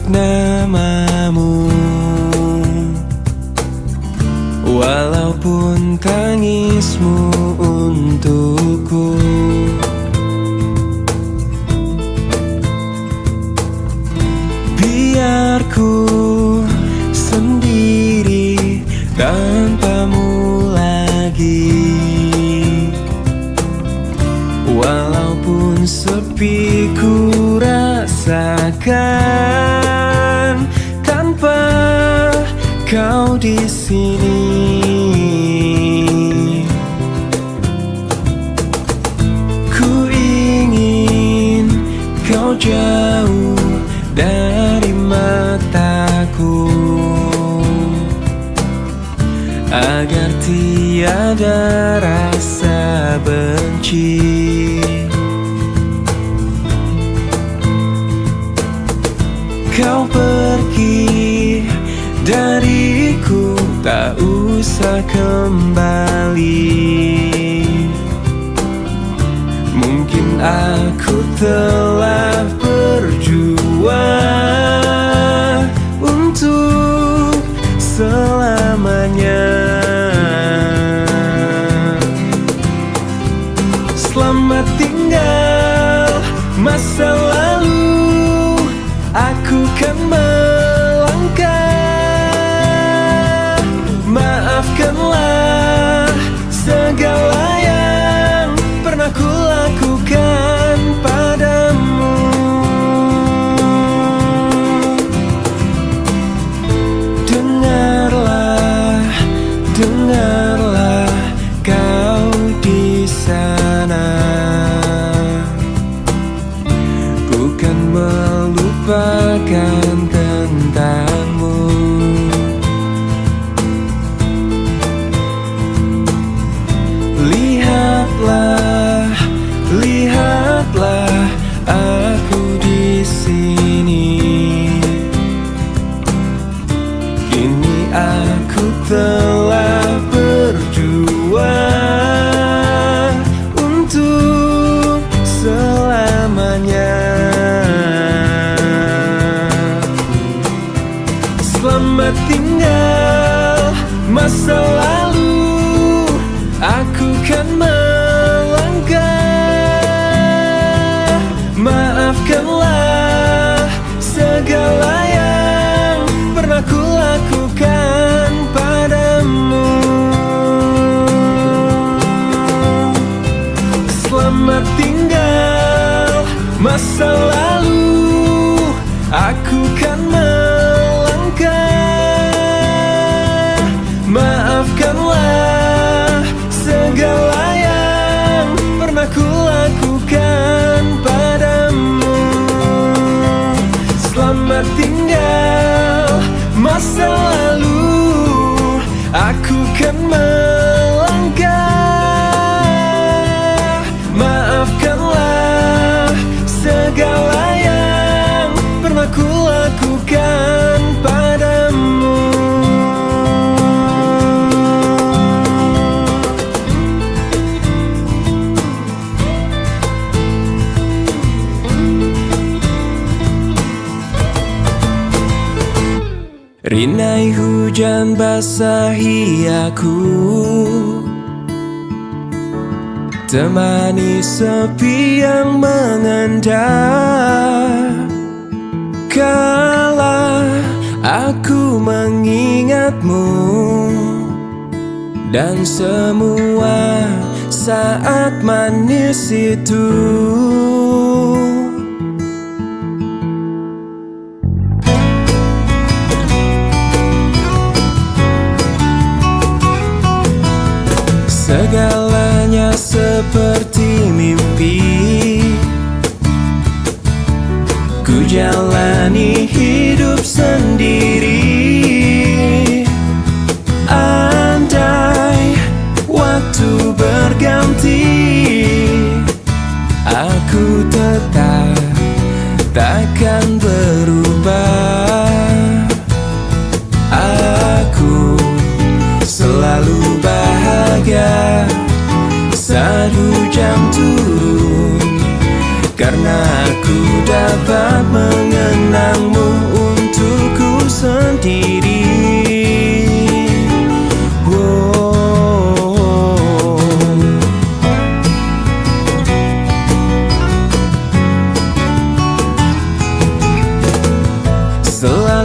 namamu, walaupun tangismu untukku. Biar ku sendiri tanpamu lagi, walaupun sepi ku rasakan tanpa kau di sini. Ku ingin kau jauh dari mataku, agar tiada rasa benci. Kau pergi dariku, tak usah kembali. Mungkin aku telah berjuang untuk selamanya. Selamat tinggal masa lalu, aku kan melangkah. Maafkanlah segala yang pernah ku lakukan padamu. Dengarlah, dengarlah kau di sana, bukan melupakan tentangmu. Lihatlah, lihatlah aku di sini. Kini aku telah berjuang untuk selamanya. Selamat tinggal masa lalu, aku kan melangkah. Maafkanlah segala yang pernah ku lakukan padamu. Selamat tinggal masa lalu, aku kan melangkah. Maafkanlah segala yang pernah ku lakukan padamu. Selamat tinggal masa lalu, aku kan melangkah. Maafkanlah segala yang pernah ku lakukan padamu. Rinai hujan basahi aku, temani sepi yang mengendap. Kala aku mengingatmu dan semua saat manis itu. Segalanya seperti mimpi, ku jalani hidup sendiri. Andai waktu berganti, aku tetap takkan berubah. Aku selalu bahagia saat hujan turun, karena aku dapat mengenangmu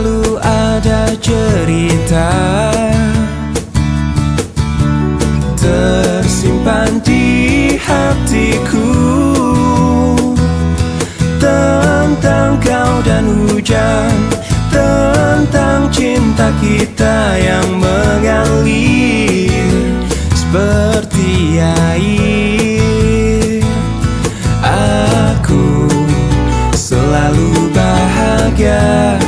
selalu ada cerita tersimpan di hatiku tentang kau dan hujan, tentang cinta kita yang mengalir seperti air. Aku selalu bahagia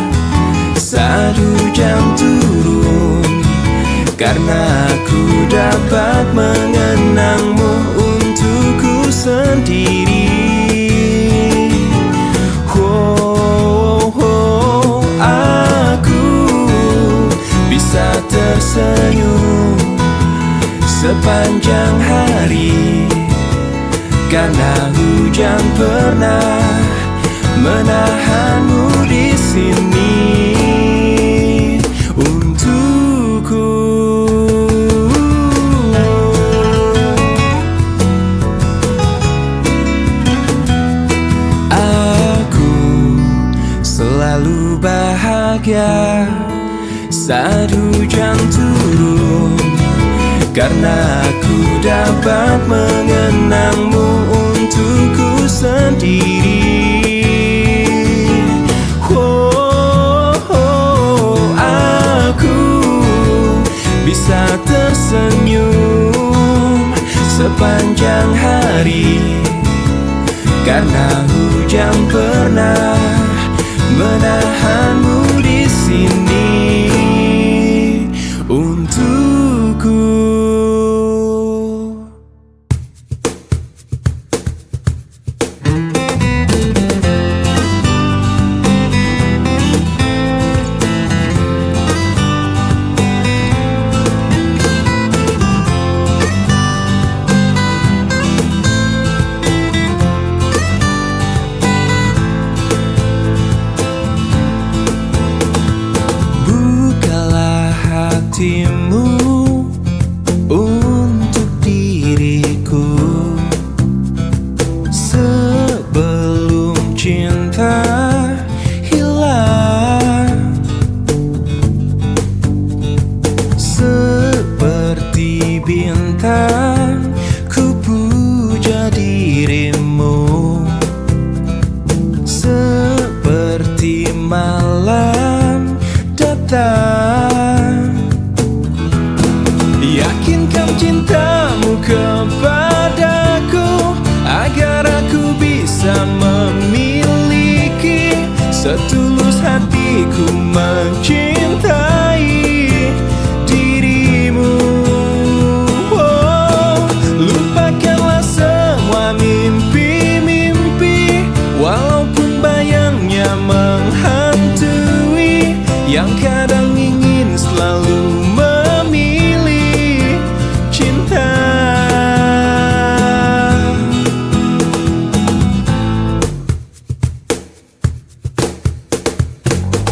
saat hujan turun, karena aku dapat mengenangmu untukku sendiri. Aku bisa tersenyum sepanjang hari, karena hujan pernah menahanmu di sini untukku. Aku selalu bahagia saat hujan turun, karena aku dapat mengenangmu untukku sendiri. Aku bisa tersenyum sepanjang hari, karena hujan pernah menahanmu di sini untukku. Hatimu untuk diriku sebelum cinta hilang, seperti bintang ku puja dirimu, seperti malam datang. Yakinkan cintamu kepadaku agar aku bisa memiliki setulus hatiku mencintai dirimu. Lupakanlah semua mimpi-mimpi, walaupun bayangnya menghantui, yang kadang ingin selalu memilih cinta.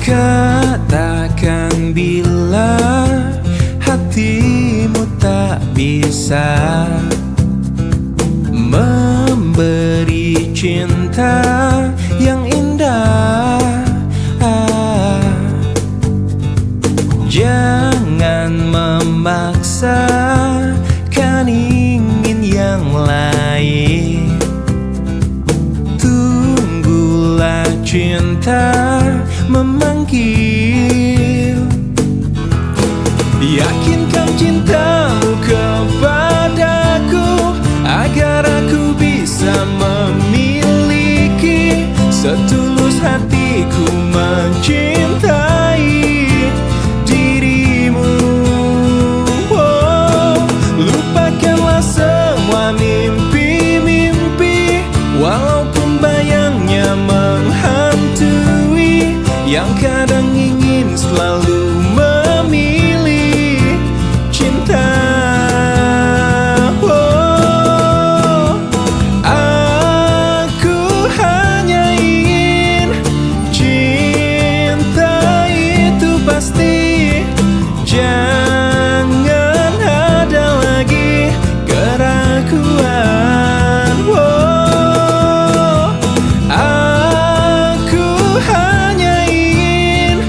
Katakan bila hatimu tak bisa memberi cinta yang indah. Jangan memaksakan ingin yang lain, tunggulah cinta memanggil. Yakinkan cintamu kepadaku agar aku bisa memiliki setulus hatiku mencintai dirimu. Lupakanlah semua mimpi-mimpi, walaupun bayangnya menghantui, yang kadang ingin selalu memilih cinta. Aku hanya ingin cinta itu pasti, jangan ada lagi keraguan. Aku hanya ingin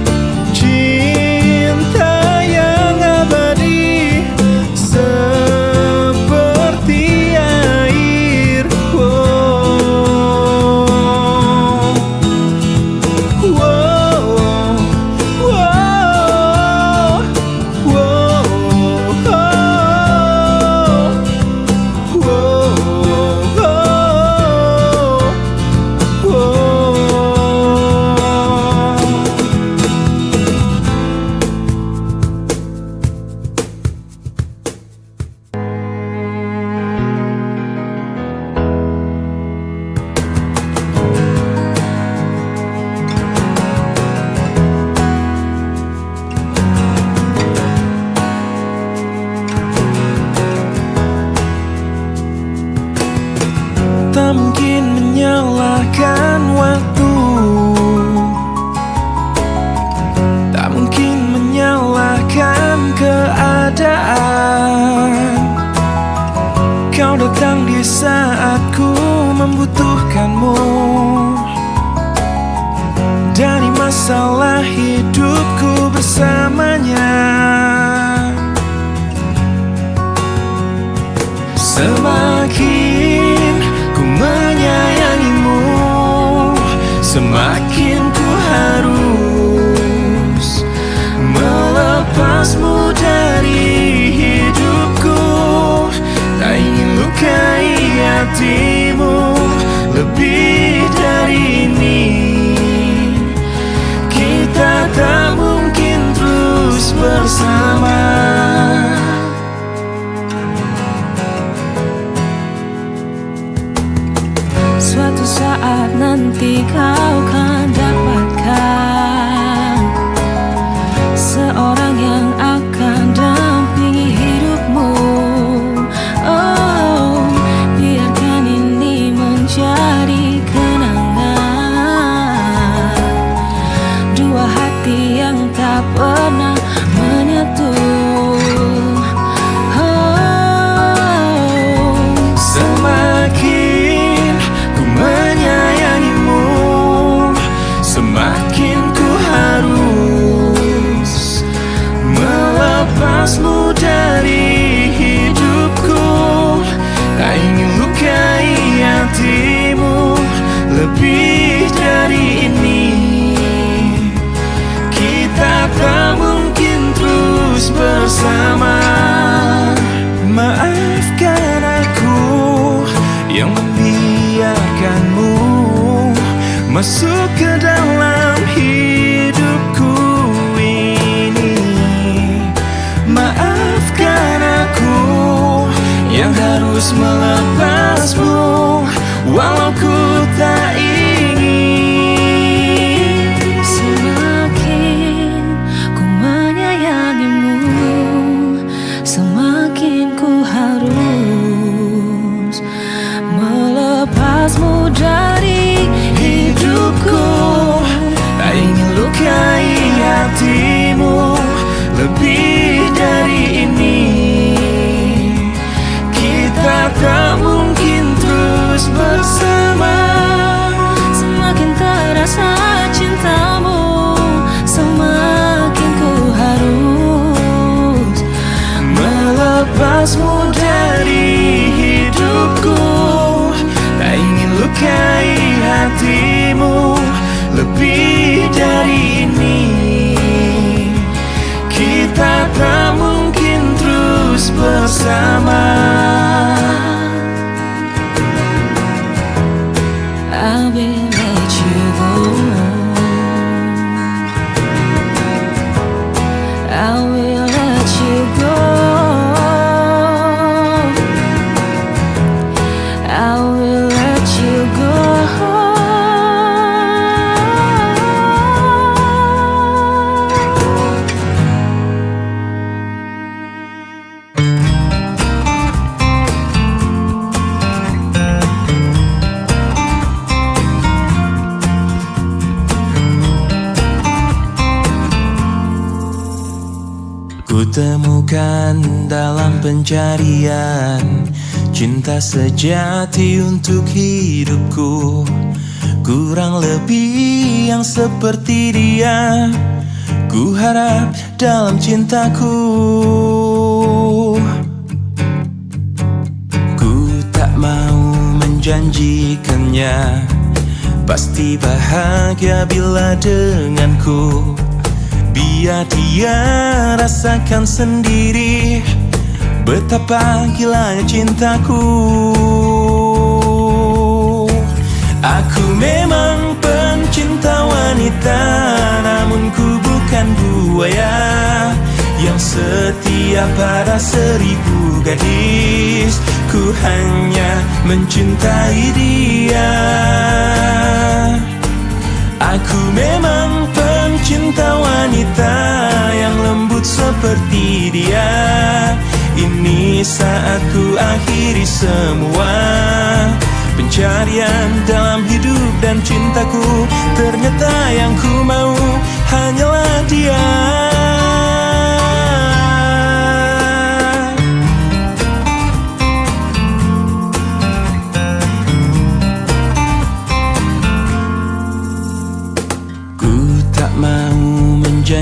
bisalah hidupku bersamanya. Semakin ku menyayangimu, semakin ku harus melepasmu dari hidupku. Tak ingin lukai hatimu lebih dari ini. Kita tak mungkin terus bersama. Suatu saat nanti kau kan dapatkan seorang yang akan dampingi hidupmu. Oh, biarkan ini menjadi kenangan dua hati yang tak pernah menyatu. Semakin ku menyayangimu, semakin ku harus melepasmu dari hidupku. Tak ingin lukai hatimu lebih dari ini. Kita tak mungkin terus bersama. Maafkan aku yang membiarkanmu masuk ke dalam hidupku ini. Maafkan aku yang harus melepasmu walau ku tak ingin. Semakin ku menyayangimu, semakin ku harus melepasmu dari Hidupku tak ingin lukai hatimu lebih dari ini. Kita tak mungkin terus bersama. Semakin terasa cintamu, semakin ku harus melepasmu dari hidupku. Tak ingin lukai hatimu lebih dari ini. Kita tak mungkin terus bersama. I will let you go. I will let you go. I will let you go. Kutemukan dalam pencarian cinta sejati untuk hidupku. Kurang lebih yang seperti dia ku harap dalam cintaku. Ku tak mau menjanjikannya pasti bahagia bila denganku. Biar dia rasakan sendiri betapa gilanya cintaku. Aku memang pencinta wanita, namun ku bukan buaya yang setia pada 1000 gadis. Ku hanya mencintai dia. Aku memang pencinta wanita yang lembut seperti dia. Ini saat ku akhiri semua pencarian dalam hidup dan cintaku. Ternyata yang ku mau hanyalah dia.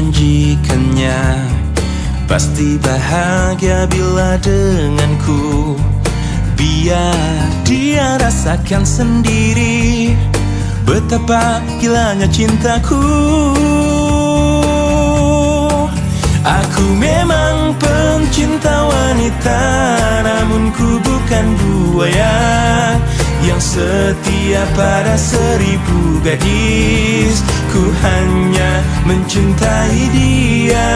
menjanjikannya pasti bahagia bila denganku. Biar dia rasakan sendiri betapa gilanya cintaku. Aku memang pencinta wanita, namun ku bukan buaya yang setia pada 1000 gadis. Ku hanya mencintai dia.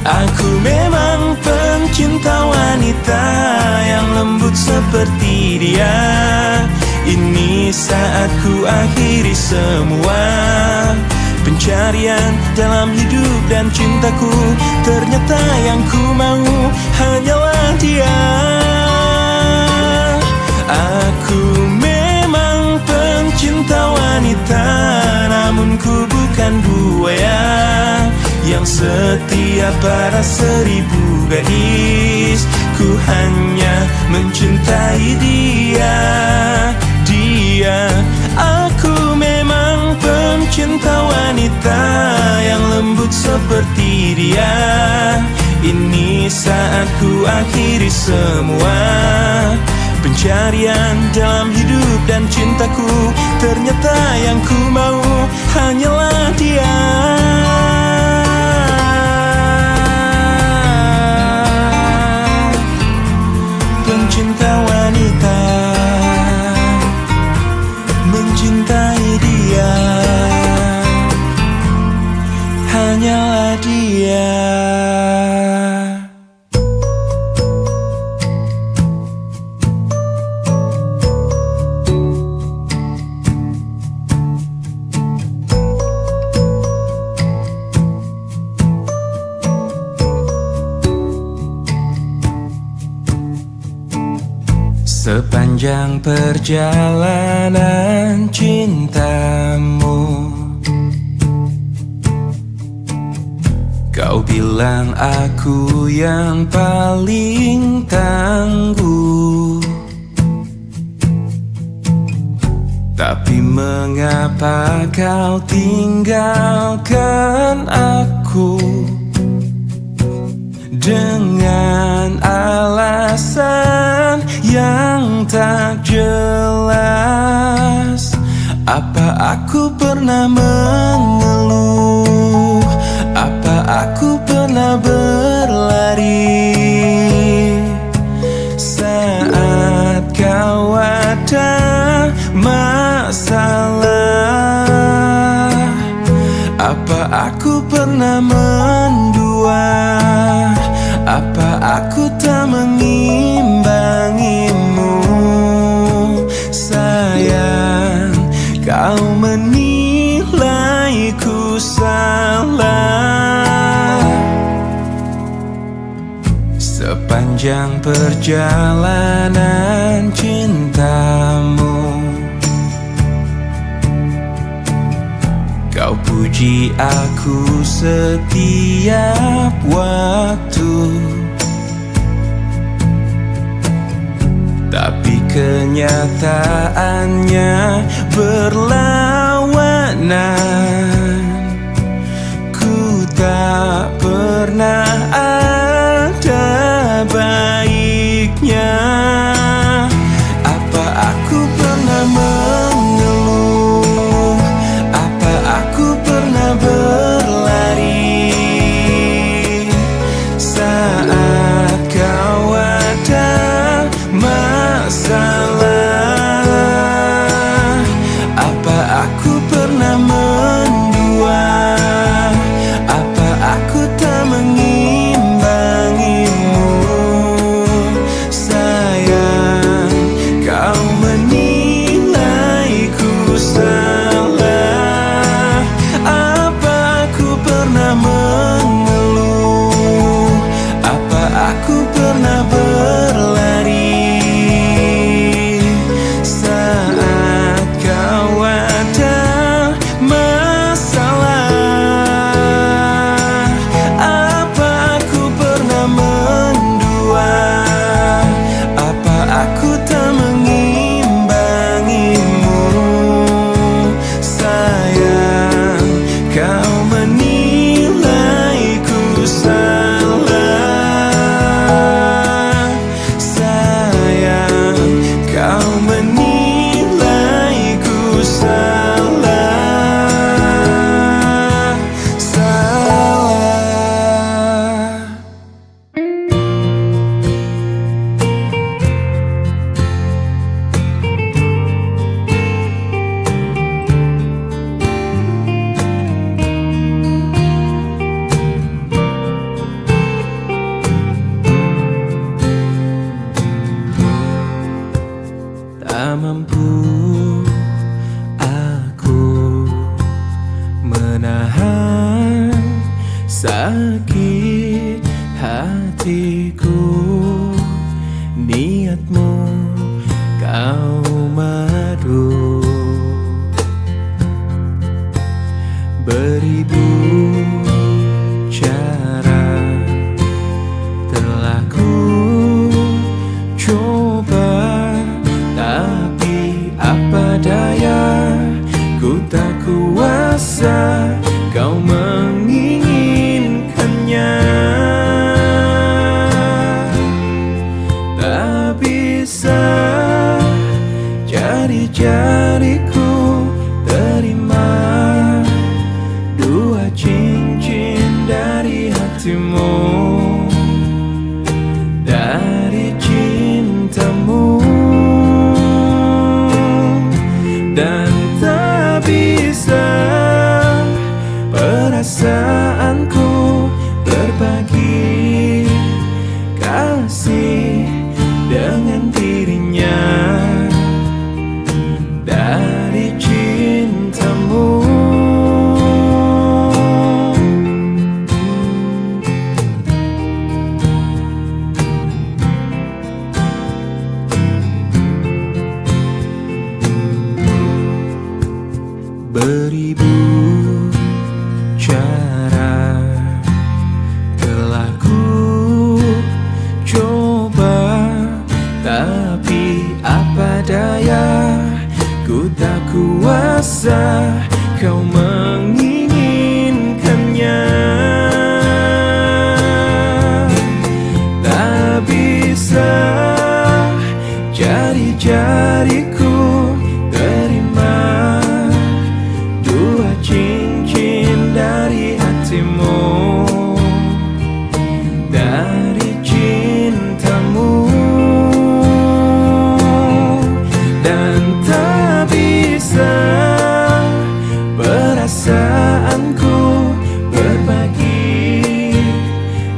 Aku memang pencinta wanita yang lembut seperti dia. Ini saat ku akhiri semua pencarian dalam hidup dan cintaku. Ternyata yang ku mau hanyalah dia. Aku memang pencinta wanita, namun ku bukan buaya yang setia pada 1000 gadis. Ku hanya mencintai dia. Aku memang pencinta wanita yang lembut seperti dia. Ini saat ku akhiri semua pencarian dalam hidup dan cintaku. Ternyata yang ku mau hanyalah dia. Pencinta wanita, mencintai dia, hanyalah dia. Sepanjang perjalanan cintamu, kau bilang aku yang paling tangguh. Tapi mengapa kau tinggalkan aku dengan alasan yang tak jelas? Apa aku pernah mengeluh? Apa aku pernah berlari saat kau ada masalah? Apa aku pernah mendua? Apa aku tak mengimbangimu? Sayang, kau menilaiku salah. Sepanjang perjalanan cintamu, kau puji aku setiap waktu. Tapi kenyataannya berlawanan. Ku tak pernah ada baiknya. Apa aku pernah mengeluh? Apa aku pernah berlari saat kau ada masalah? Apa aku pernah sakit hatiku, niatmu kau madu. Beribu cara telah ku coba, tapi apa daya, ku tak kuasa kau menginginkannya. Tak bisa jari-jariku terima dua cincin dari hatimu, dari cintamu. Dan tak bisa perasaanku berbagi kasih dengan dirinya, dari cintamu. Beribu cara telah ku coba, tapi apa daya, ku tak kuasa kau menginginkannya. Tak bisa jari-jariku terima dua cincin dari hatimu, dari cintamu. Dan tak bisa perasaanku berbagi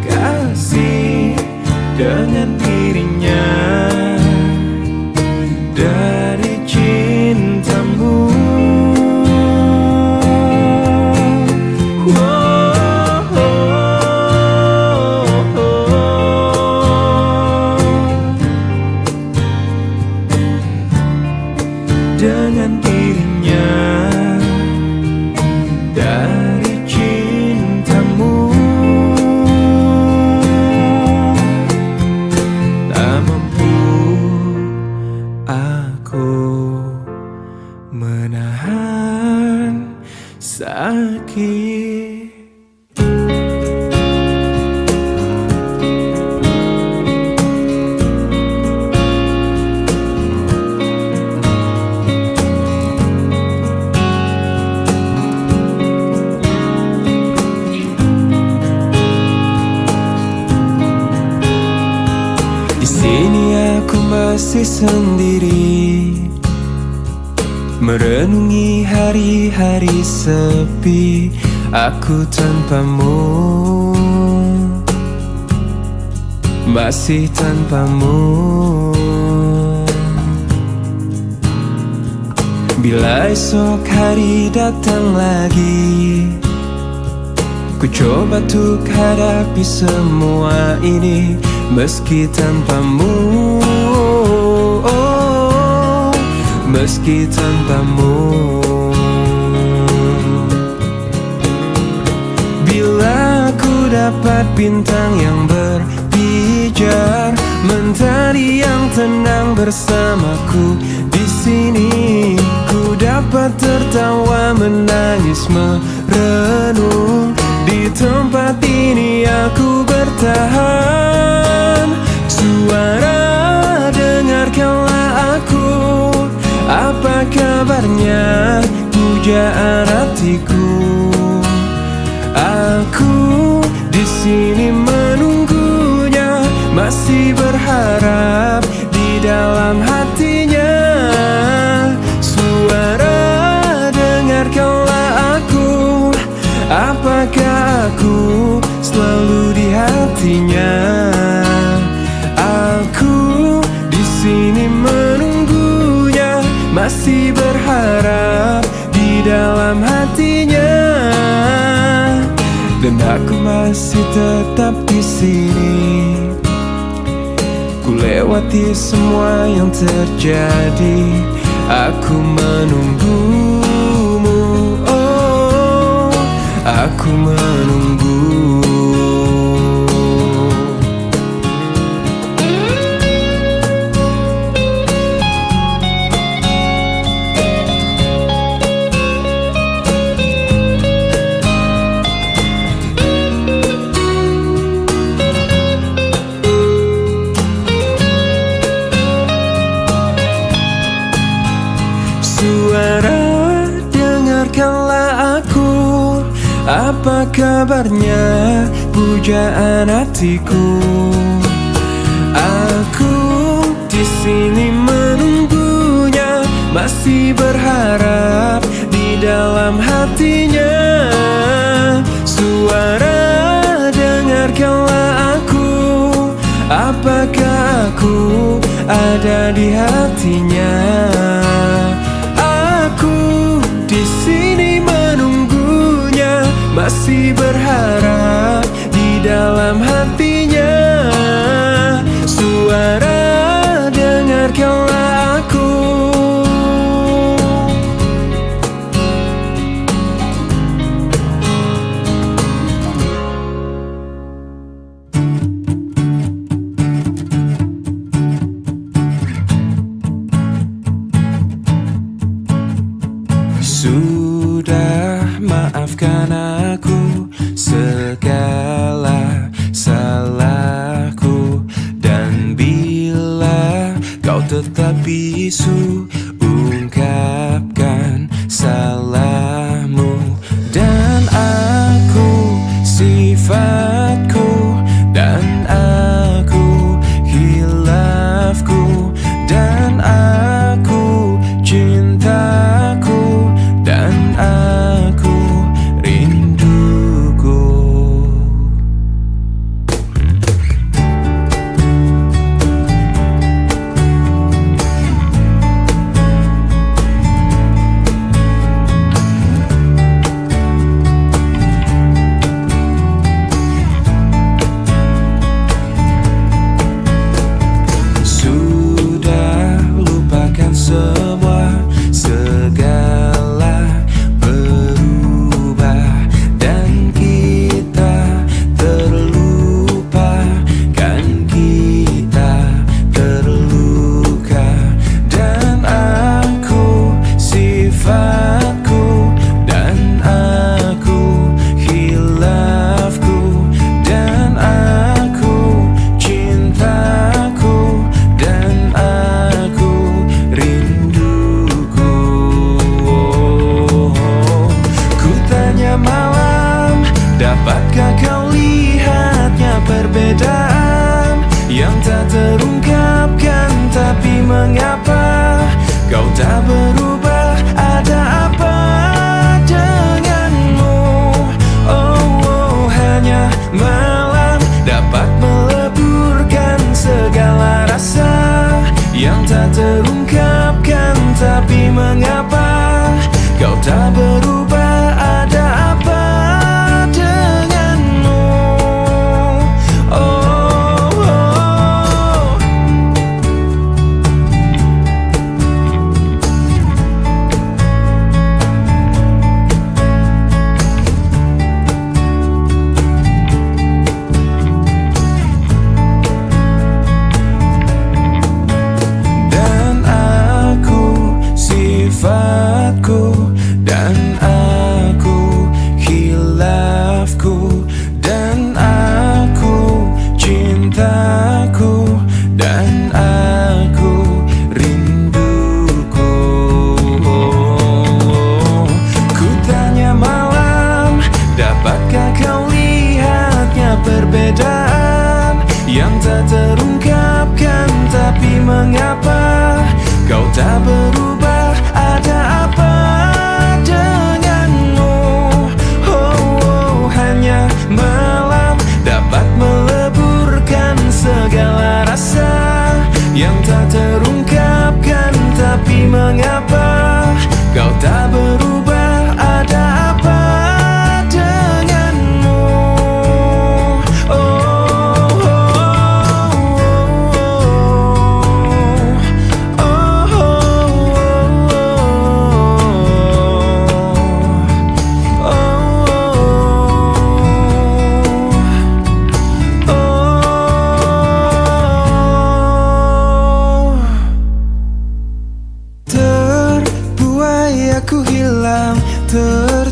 kasih dengan dirinya, dari cintamu. Dengan dirinya, dari cintamu. Tak mampu aku menahan sakit. Di sini aku masih sendiri, merenungi hari-hari sepi aku tanpamu, masih tanpamu. Bila esok hari datang lagi, ku coba untuk hadapi semua ini meski tanpamu, oh, meski tanpamu. Bila ku dapat bintang yang berpijar, mentari yang tenang bersamaku di sini, ku dapat tertawa, menangis, merenung. Di tempat ini aku bertahan. Suara, dengarkanlah aku, apa kabarnya pujaan hatiku. Aku di sini menunggunya, masih berharap di dalam hatinya. Suara, dengarkanlah aku, apakah aku selalu di hatinya. Aku di sini menunggunya, masih berharap di dalam hatinya. Dan aku masih tetap di sini. Ku lewati semua yang terjadi, aku menunggumu. Oh, aku menunggu. Suara, dengarkanlah aku. Apa kabarnya, pujaan hatiku? Aku di sini menunggunya, masih berharap di dalam hatinya. Suara, dengarkanlah aku. Apakah aku ada di hatinya? Di sini menunggunya, masih berharap di dalam hatinya. Suara, dengarkanlah aku. Sudah, maafkan aku segala salahku. Dan bila kau tetap bisu, ungkapkan salahmu. Dan aku, sifatku, dan aku, hilafku, dan aku, cintaku, dan aku, rinduku. Sudah, lupakan semua, segala berubah, dan kita terlupa, kan kita terluka. Dan aku, sifatku, dan aku, hilafku, dan aku, cintaku, dan aku, rinduku. Ku tanya malam, dapatkah kau lihatnya perbedaan yang tak terungkapkan? Tapi mengapa kau tak berubah? Ada apa denganmu? Oh, hanya malam dapat meleburkan segala rasa yang tak terungkapkan. Tapi mengapa kau tak berubah? Ada apa denganmu? Oh, oh. Dan aku, sifatku, dan aku, hilafku, dan aku, cintaku, dan aku, rinduku. Ku tanya malam, dapatkah kau lihatnya perbedaan yang tak terungkapkan? Tapi mengapa kau tak berubah? Ada apa denganmu? Oh, hanya malam dapat meleburkan segala rasa yang tak terungkapkan. Tapi mengapa kau tak berubah? Ada apa denganmu?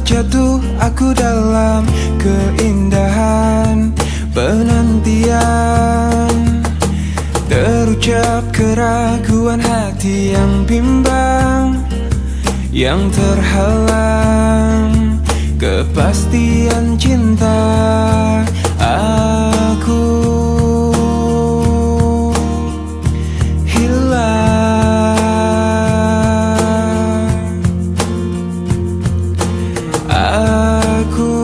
Terjatuh aku dalam keindahan penantian, terucap keraguan hati yang bimbang, yang terhalang kepastian cinta. Aku hilang, aku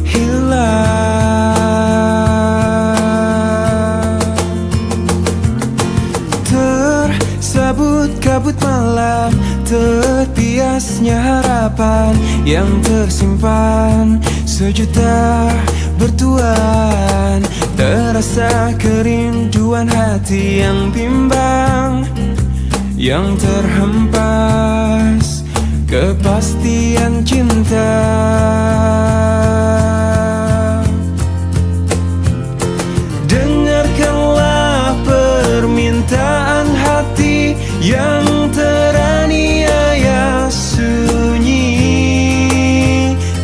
hilang. Tersabut kabut malam, terbiasnya harapan yang tersimpan sejuta bertuan. Terasa kerinduan hati yang bimbang, yang terhempas kepastian cinta. Dengarkanlah permintaan hati yang teraniaya sunyi,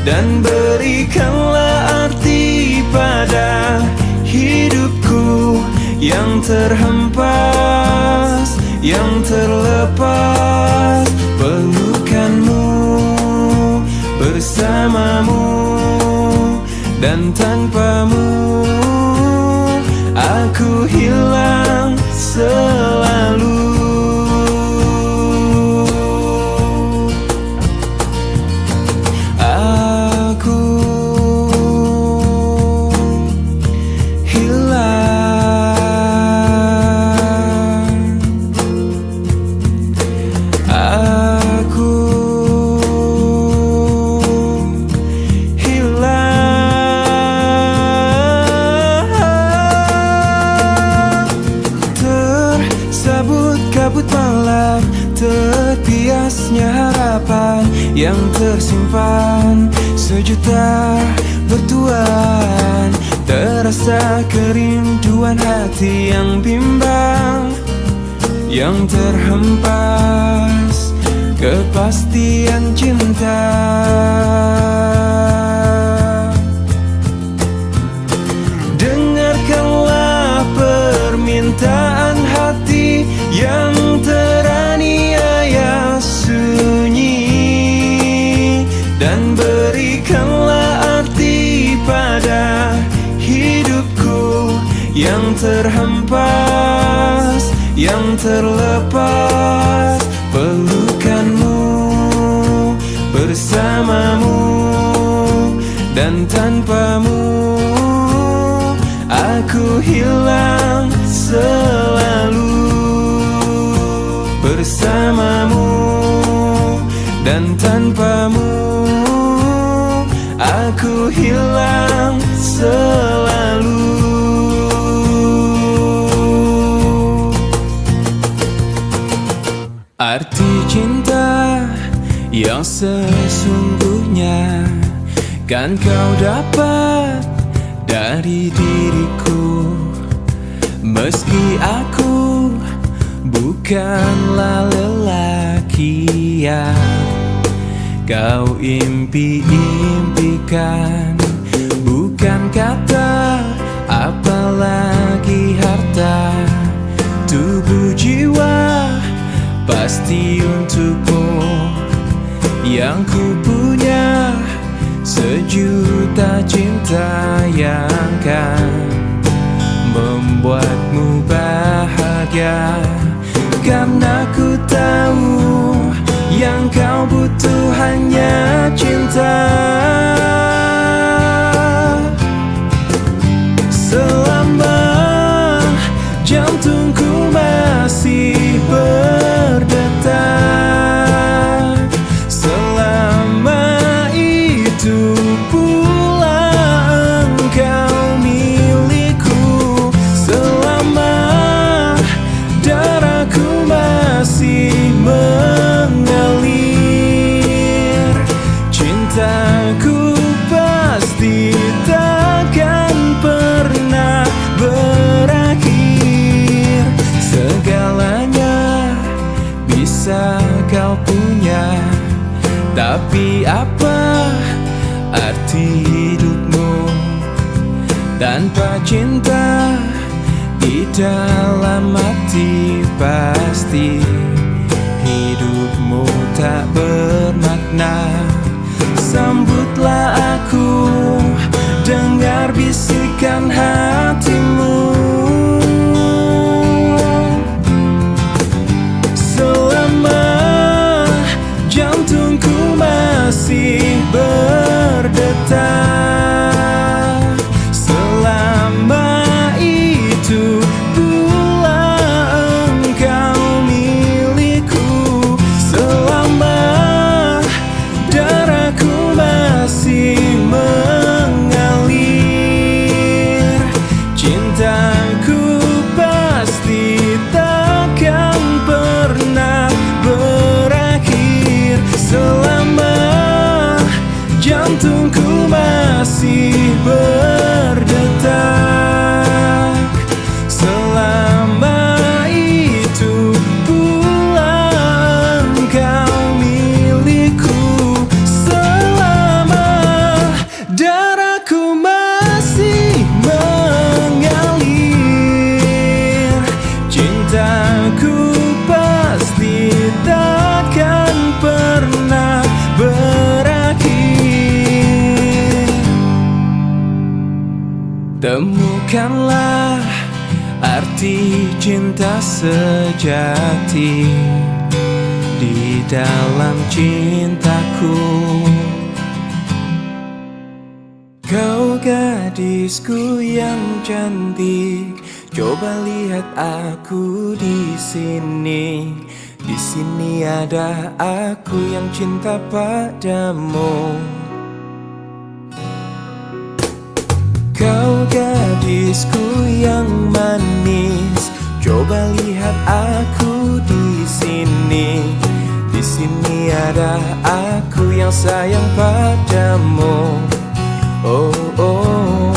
dan berikanlah arti pada hidupku yang terhempas, yang terlepas. Pelukanmu bersamamu, dan tanpamu aku hilang selalu. Kabut malam, terbiasnya harapan yang tersimpan sejuta bertuan. Terasa kerinduan hati yang bimbang, yang terhempas kepastian cinta. Dengarkanlah permintaan hati yang teraniaya sunyi, dan berikanlah arti pada hidupku yang terhempas, yang terlepas. Pelukanmu bersamamu, dan tanpamu aku hilang selalu. Bersamamu dan tanpamu aku hilang selalu. Arti cinta yang sesungguhnya kan kau dapat dari diriku, meski aku bukanlah lelaki yang kau impi-impikan. Bukan kata, apalagi harta, tubuh jiwa pasti untukmu. Yang ku punya sejuta cinta yang kan membuatmu bahagia. Karena ku tahu yang kau butuh hanya cinta. Selama jantungku masih berdetak, selama itu pula engkau milikku. Selama darahku masih mengalir, cinta punya. Tapi apa arti hidupmu tanpa cinta? Di dalam hati pasti hidupmu tak bermakna. Sambutlah aku, dengar bisikan hatimu. Selama jantungku masih berdetak, selama itu pula engkau milikku. Selama darahku masih mengalir, cintaku pasti takkan pernah berakhir. Selama jantungku masih berdetak, selama itu pula engkau milikku. Selama darahku masih mengalir, cintaku pasti takkan pernah berakhir. Temukanlah arti cinta sejati di dalam cintaku. Kau gadisku yang cantik, coba lihat aku di sini. Di sini ada aku yang cinta padamu. Kau gadisku yang manis, coba lihat aku di sini. Di sini ada aku yang sayang padamu. Oh, oh.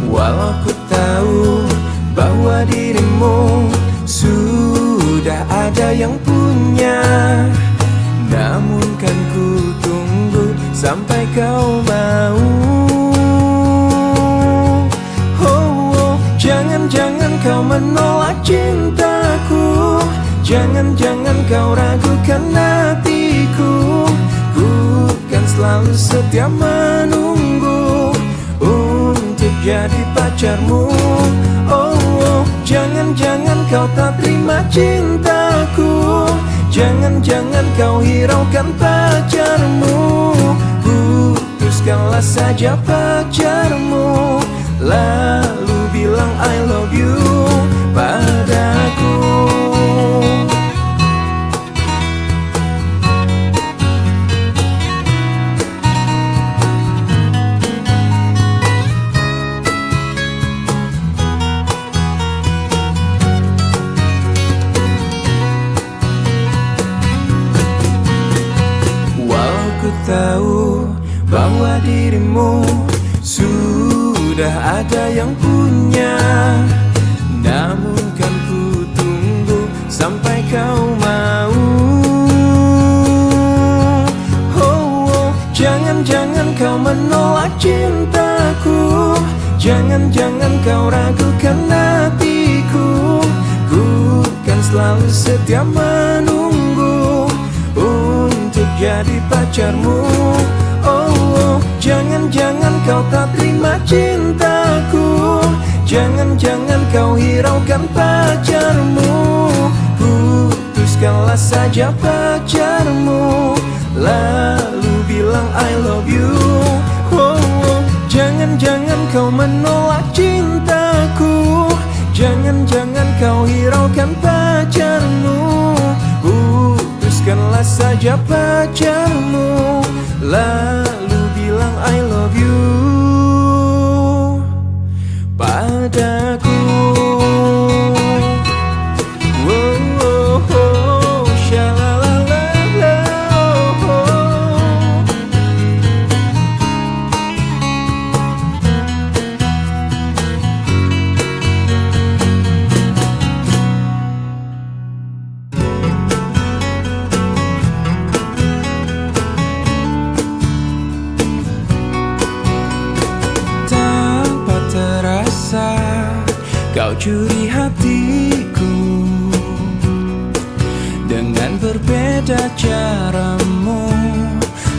Walau ku tahu bahwa dirimu sudah ada yang punya, namun kan ku tunggu sampai kau mau. Jangan-jangan kau menolak cintaku, jangan-jangan kau ragukan hatiku. Ku kan selalu setia menunggu untuk jadi pacarmu. Oh, jangan-jangan kau tak terima cintaku, jangan-jangan kau hiraukan pacarmu. Putuskanlah saja pacarmu, lalu bilang I love you padaku. Walau ku tahu bahwa dirimu sudah ada yang punya, namun kan ku tunggu sampai kau mau. Oh, jangan-jangan kau menolak cintaku, jangan-jangan kau ragukan hatiku. Ku kan selalu setia menunggu untuk jadi pacarmu. Oh, jangan-jangan kau tak terima cintaku, jangan-jangan kau hiraukan pacarmu. Putuskanlah saja pacarmu, lalu bilang I love you. Oh, jangan-jangan kau menolak cintaku, jangan-jangan kau hiraukan pacarmu. Putuskanlah saja pacarmu, lalu bilang I love you padaku. Oh, oh, oh, shalalala, oh, oh. Kau curi hatiku dengan berbeda caramu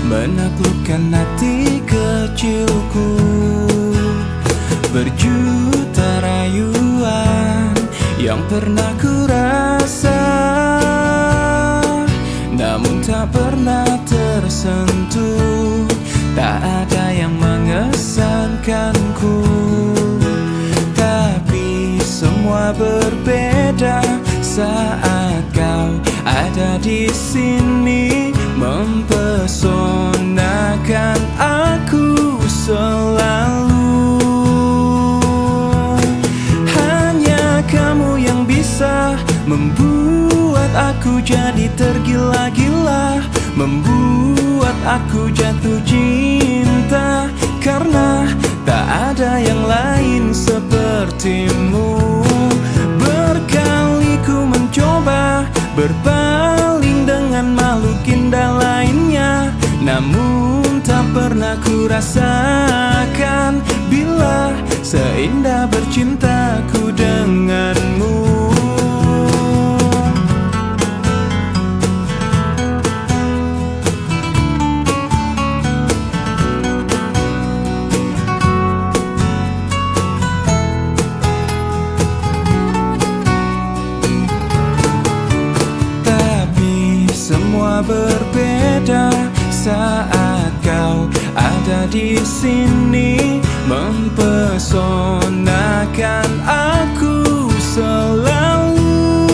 menaklukkan hati kecilku. Berjuta rayuan yang pernah ku rasa, namun tak pernah tersentuh. Tak ada yang mengesankanku, tapi semua berbeda saat kau ada di sini, mempesonakan aku selalu. Hanya kamu yang bisa membuat aku jadi tergila-gila, membuat aku jatuh cinta, karena tak ada yang lain sepertimu. Berkali ku mencoba berpaling dengan makhluk indah lainnya, namun tak pernah ku rasakan bila seindah bercintaku denganmu. Semua berbeda saat kau ada di sini, mempesonakan aku selalu.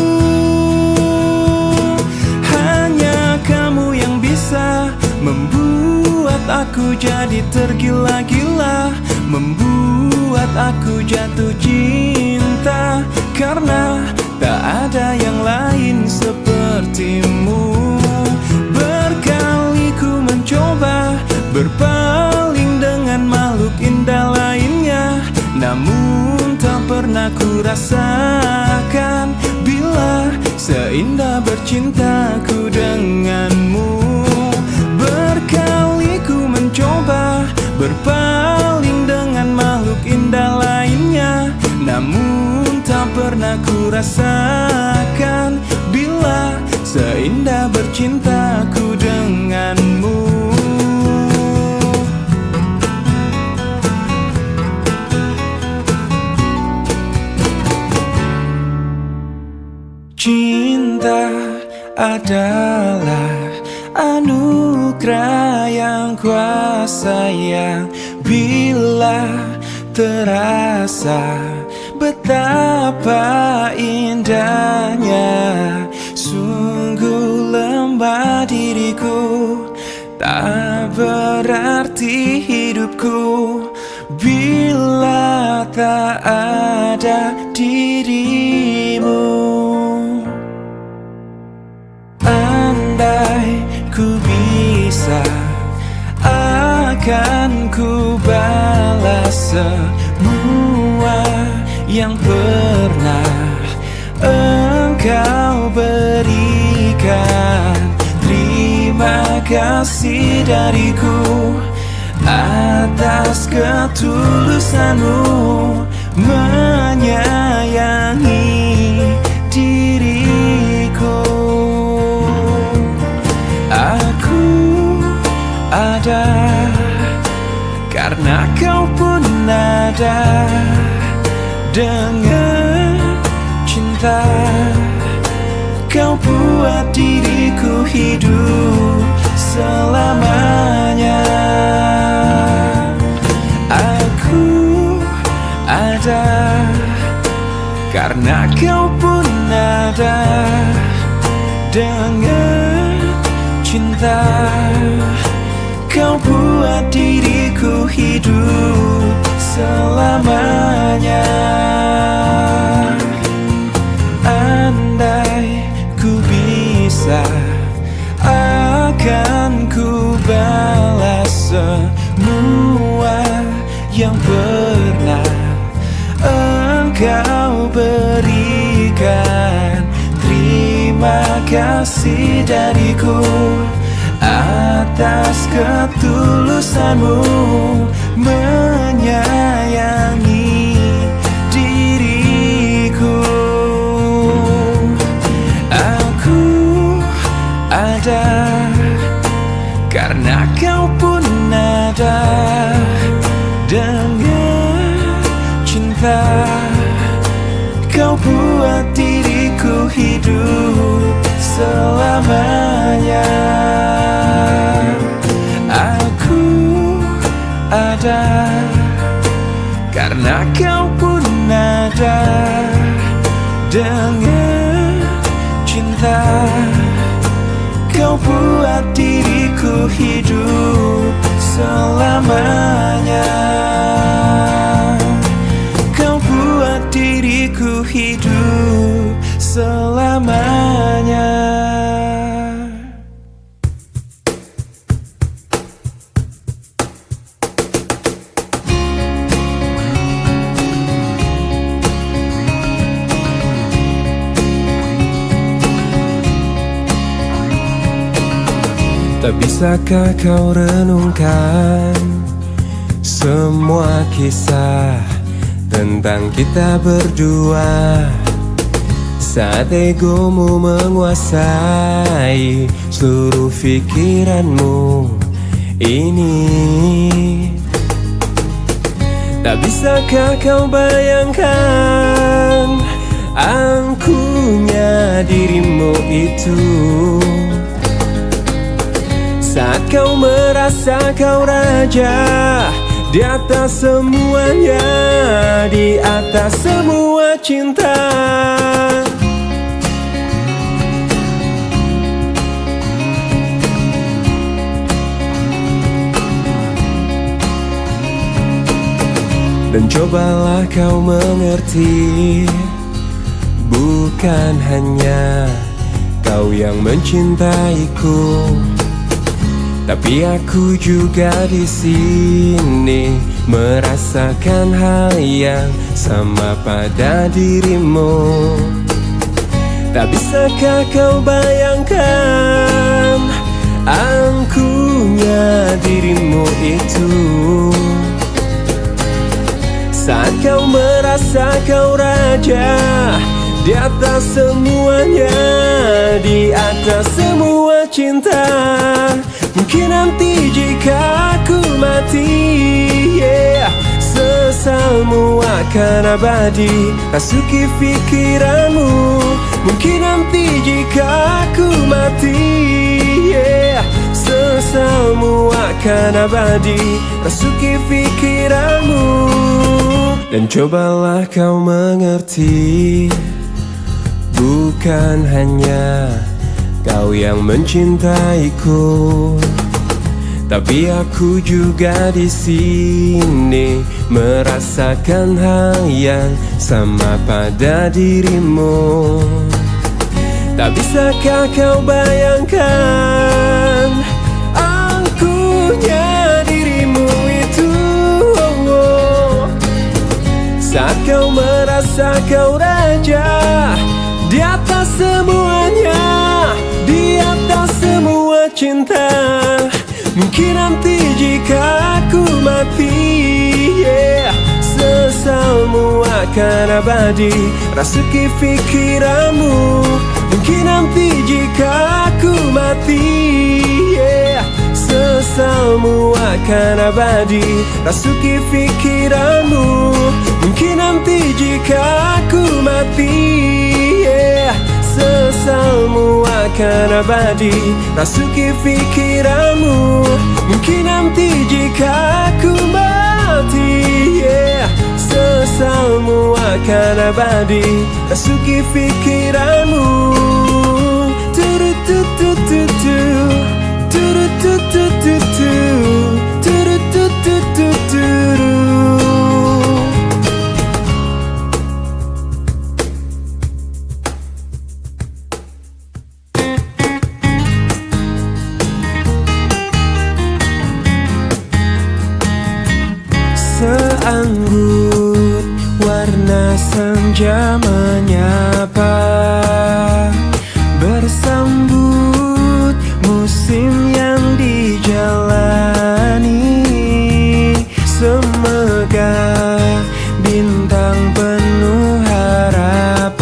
Hanya kamu yang bisa membuat aku jadi tergila-gila, membuat aku jatuh cinta, karena tak ada yang lain sepertimu. Berkali ku mencoba berpaling dengan makhluk indah lainnya, namun tak pernah ku rasakan bila seindah bercintaku denganmu. Berkali ku mencoba berpaling dengan makhluk indah lainnya, namun tak pernah ku rasakan bila seindah bercintaku denganmu. Cinta adalah anugerah yang kuasa, yang bila terasa betapa indahnya. Sungguh lemah diriku, tak berarti hidupku bila tak ada dirimu. Andai ku bisa, akan ku balas semua yang pernah engkau berikan. Terima kasih dariku atas ketulusanmu menyayangi diriku. Aku ada karena kau pun ada. Dengan cinta kau buat diriku hidup selamanya. Aku ada karena kau pun ada. Dengan cinta kau buat diriku hidup selamanya. Andai ku bisa, akan ku balas semua yang pernah engkau berikan. Terima kasih dariku atas ketulusanmu menyayangi diriku. Karena kau pun ada dengan cinta, kau buat diriku hidup selamanya. Aku ada karena kau pun ada dengan cinta, kau buat diriku hidup selamanya. Kau buat diriku hidup selamanya. Tak bisakah kau renungkan semua kisah tentang kita berdua, saat egomu menguasai seluruh pikiranmu ini. Tak bisakah kau bayangkan angkuhnya dirimu itu, saat kau merasa kau raja di atas semuanya, di atas semua cinta. Dan cobalah kau mengerti, bukan hanya kau yang mencintaiku, tapi aku juga di sini merasakan hal yang sama pada dirimu. Tak bisakah kau bayangkan angkuhnya dirimu itu, saat kau merasa kau raja di atas semuanya, di atas semua cinta. Mungkin nanti jika aku mati, sesalmu akan abadi rasuki pikiranmu. Mungkin nanti jika aku mati, sesalmu akan abadi rasuki pikiranmu. Dan cobalah kau mengerti, bukan hanya kau yang mencintaiku, tapi aku juga di sini merasakan hal yang sama pada dirimu. Tak bisakah kau bayangkan angkuhnya dirimu itu, saat kau merasa kau raja di atas semuanya, di atas semua cinta. Mungkin nanti jika aku mati, sesalmu akan abadi rasuki pikiranmu. Mungkin nanti jika aku mati, sesalmu akan abadi rasuki pikiranmu. Mungkin nanti jika aku mati, sesalmu akan abadi rasuki pikiranmu. Mungkin nanti jika aku mati, sesalmu akan abadi rasuki pikiranmu. Turututututu, turututututu, turututututu. Seanggut warna senja menyapa, bersambut musim yang dijalani. Semegah bintang penuh harapan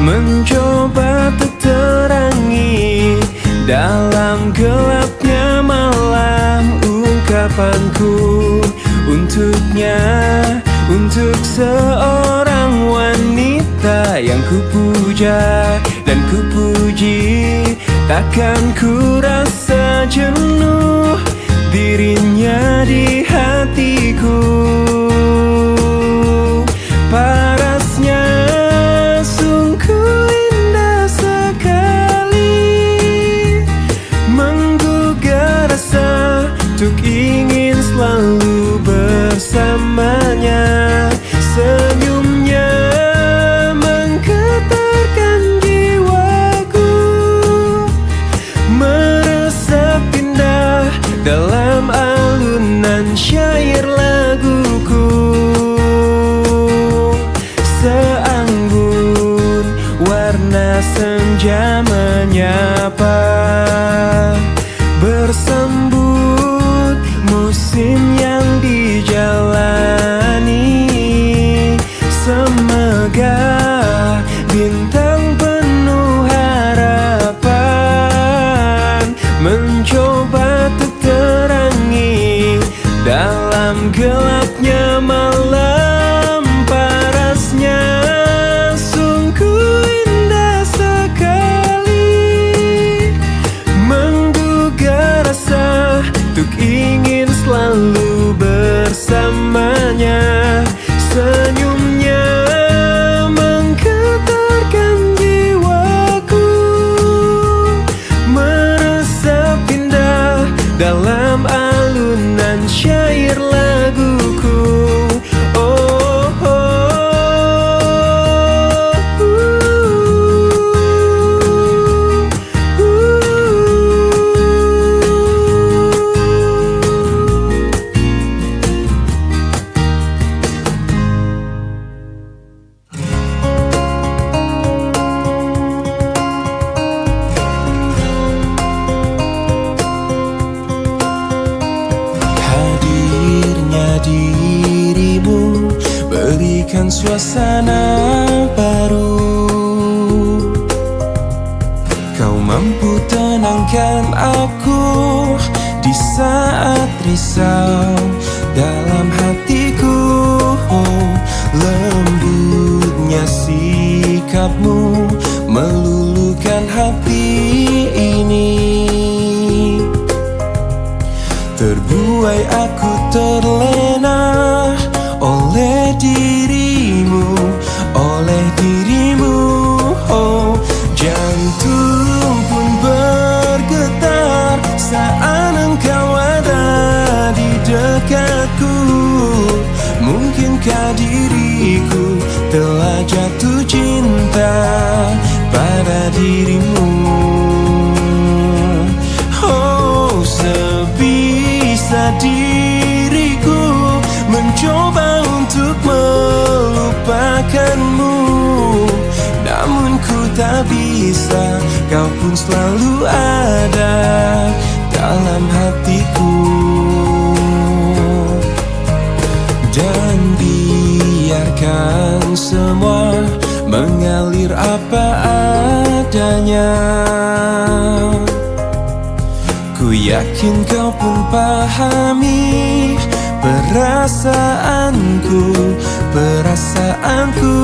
mencoba terterangi dalam gelapnya malam, ungkapanku untuknya, untuk seorang wanita yang kupuja dan kupuji. Takkan ku rasa jenuh dirinya di hatiku. Parasnya sungguh indah sekali, menggugah rasa untuk ingin selalu bersamanya. Senyumnya menggetarkan jiwaku, meresap indah dalam alunan syair laguku. Seanggun warna senja menyapa, bersambut musim yang dijalani. Semegah bintang penuh harapan, mencoba terterangi dalam gelapnya malam. Parasnya sungguh indah sekali, menggugah rasa untuk ingin selalu bersamanya. Senyumnya menggetarkan jiwaku, meresap indah dalam alunan syair laguku. Oh, hadirnya dirimu berikan suasana baru. Kau mampu tenangkan aku di saat risau dalam hatiku. Lembutnya sikapmu meluluhkan hati ini. Terbuai aku terlena oleh dirimu, oleh dirimu. Oh, jantung pun bergetar saat engkau ada di dekatku. Mungkinkah diriku telah jatuh cinta pada dirimu? Oh, sebisa diriku mencoba untuk melupakanmu, namun ku tak bisa. Kau pun selalu ada dalam hatiku. Dan biarkan semua mengalir apa adanya. Ku yakin kau pun pahami perasaanku, perasaanku.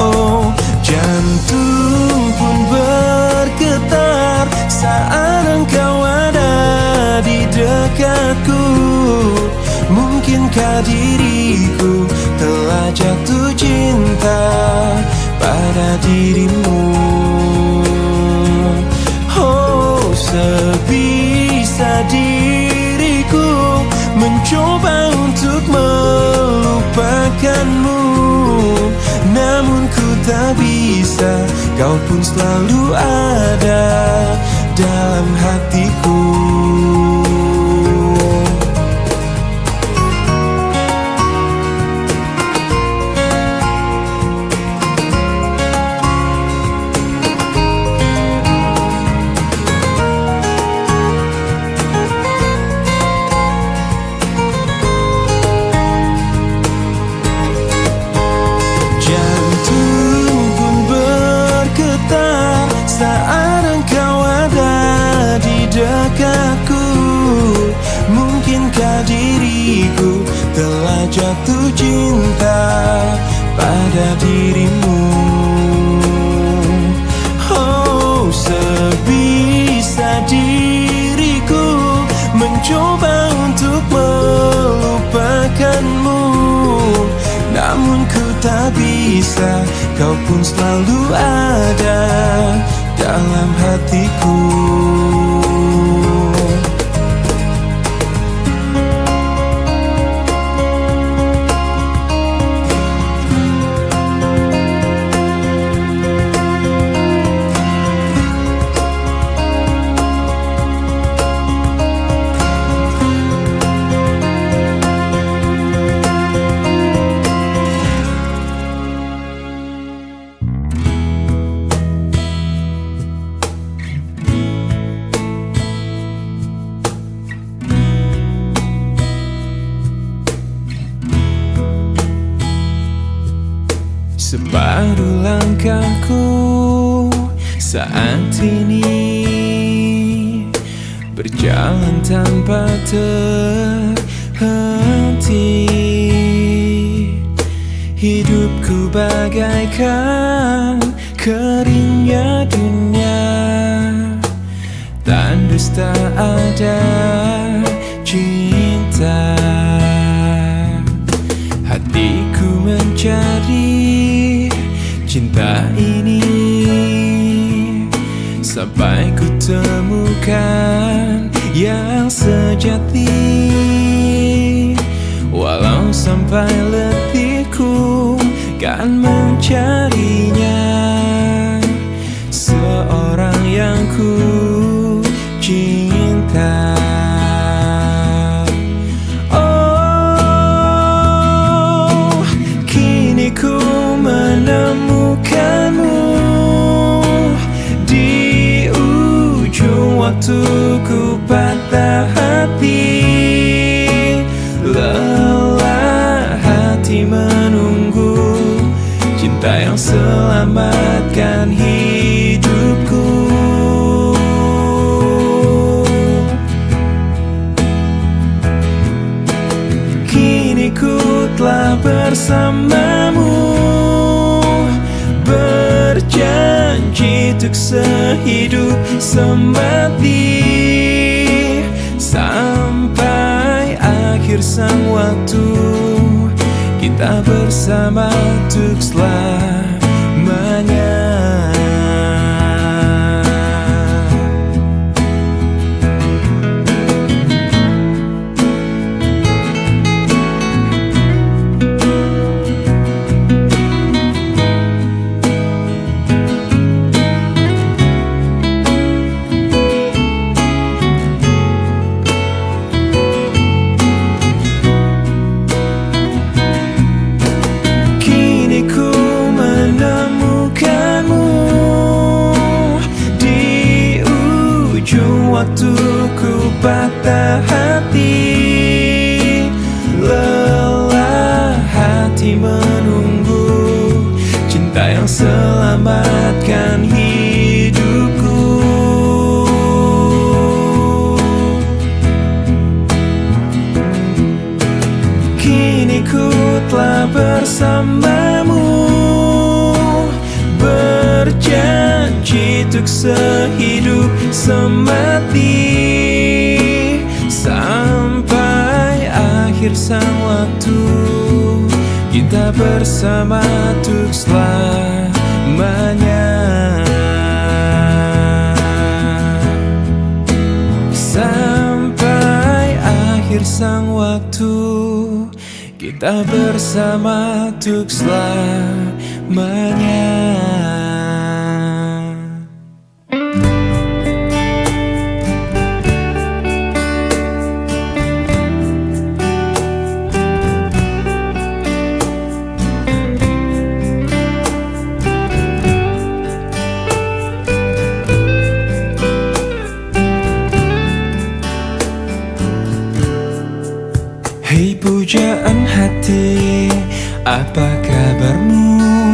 Oh, jantung pun bergetar saat engkau ada di dekatku. Mungkinkah diriku telah jatuh cinta pada dirimu? Oh, sebisa diriku mencoba untuk melupakanmu, namun ku tak bisa. Kau pun selalu ada dalam hatiku. Saat engkau ada di dalam bakatku? Mungkinkah diriku telah jatuh cinta pada dirimu? Oh, sebisa diriku mencoba untuk melupakanmu, namun ku tak bisa. Kau pun selalu ada dalam hatiku. Separuh langkahku saat ini berjalan tanpa terhenti. Hidupku bagaikan keringnya dunia, tandus tak ada cinta. Hatiku mencari cinta ini sampai ku temukan yang sejati. Walau sampai letihku kan mencarinya, seorang yang ku cinta. Oh, kini ku menemukanmu di ujung waktu ku patah hati. Lelah hati menunggu cinta yang selamatkan hidupku. Kini ku telah bersamamu, berjanji untuk sehidup semati, sampai akhir sang waktu kita bersama untuk selamanya. Waktu ku patah hati, lelah hati menunggu cinta yang selamatkan hidupku. Kini ku telah bersamamu, berjanji untuk sehidup semati, sampai akhir sang waktu kita bersama untuk selamanya. Sampai akhir sang waktu kita bersama untuk selamanya. Hei pujaan hati, apa kabarmu?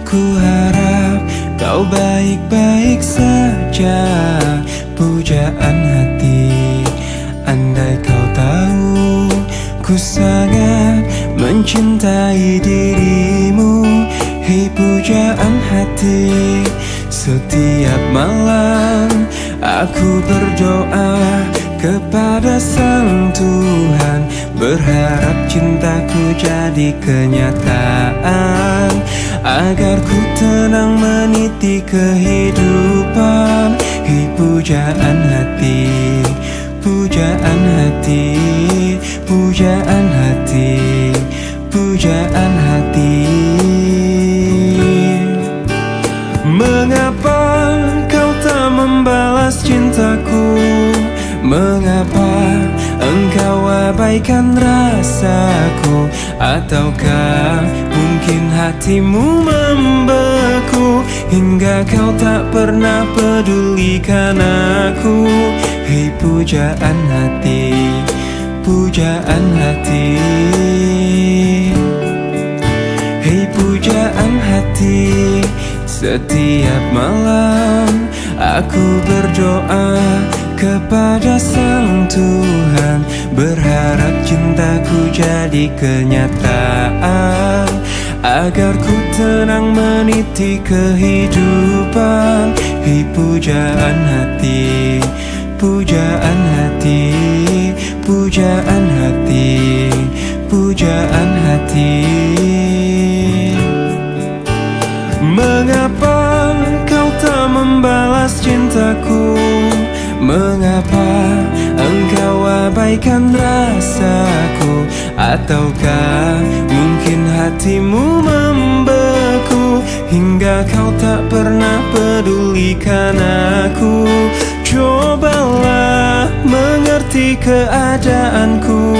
Ku harap kau baik-baik saja. Pujaan pujaan hati. Andai kau tahu ku sangat mencintai dirimu. Hei pujaan hati, setiap malam aku berdoa kepada Sang Tuhan, berharap cintaku jadi kenyataan, agar ku tenang meniti kehidupan. Hei pujaan hati, pujaan hati, pujaan hati, pujaan hati. Mengapa kau tak membalas cintaku? Mengapa engkau abaikan rasaku? Ataukah mungkin hatimu membeku hingga kau tak pernah pedulikan aku? Hei pujaan hati, pujaan hati. Hei pujaan hati, setiap malam aku berdoa kepada Sang Tuhan, berharap cintaku jadi kenyataan, agar ku tenang meniti kehidupan. Hei pujaan hati, pujaan hati, pujaan hati, pujaan hati. Mengapa kau tak membalas cintaku? Mengapa engkau abaikan rasaku? Ataukah mungkin hatimu membeku hingga kau tak pernah pedulikan aku? Cobalah mengerti keadaanku,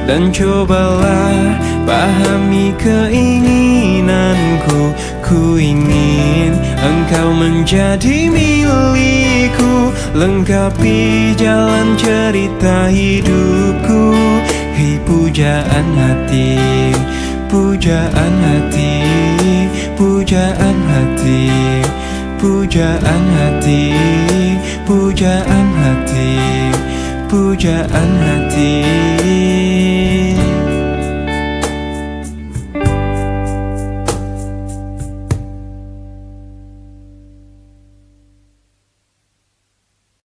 dan cobalah pahami keinginanku. Ku ingin engkau menjadi milikku, lengkapi jalan cerita hidupku. Hei pujaan hati, pujaan hati, pujaan hati, pujaan hati, pujaan hati, pujaan hati.